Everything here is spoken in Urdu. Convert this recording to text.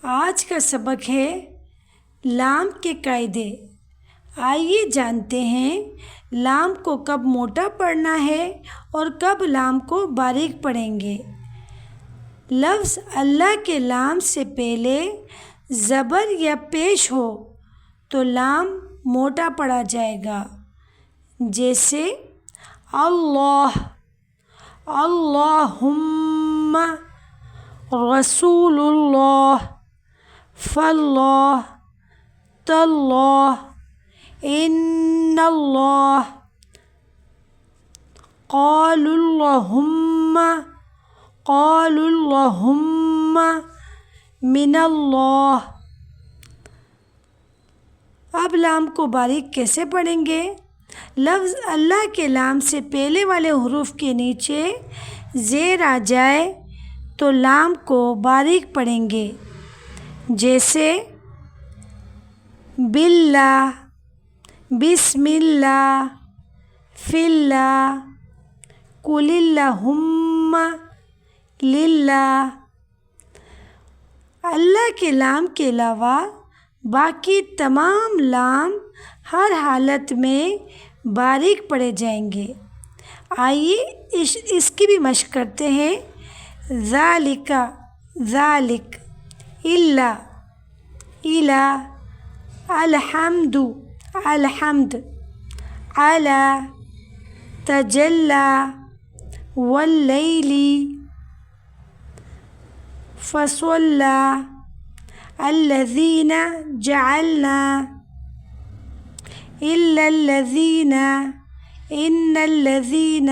آج کا سبق ہے لام کے قاعدے۔ آئیے جانتے ہیں لام کو کب موٹا پڑھنا ہے اور کب لام کو باریک پڑھیں گے۔ لفظ اللہ کے لام سے پہلے زبر یا پیش ہو تو لام موٹا پڑھا جائے گا، جیسے اللہ، اللہم، رسول اللہ، فاللہ، تاللہ، ان اللہ، قالوا اللہم، قالوا اللہم، من اللہ۔ اب لام کو باریک کیسے پڑھیں گے؟ لفظ اللہ کے لام سے پہلے والے حروف کے نیچے زیر آ جائے تو لام کو باریک پڑھیں گے، جیسے باللہ، بسم اللہ، فی اللہ، قل اللہم، للہ۔ اللہ کے لام کے علاوہ باقی تمام لام ہر حالت میں باریک پڑھے جائیں گے۔ آئیے اس کی بھی مشق کرتے ہیں۔ ذالک، ذالک، الا، الا، الحمد، الحمد، علی، تجلی، واللیل، فصلی، الذین جعلنا، الا الذین، ان الذین،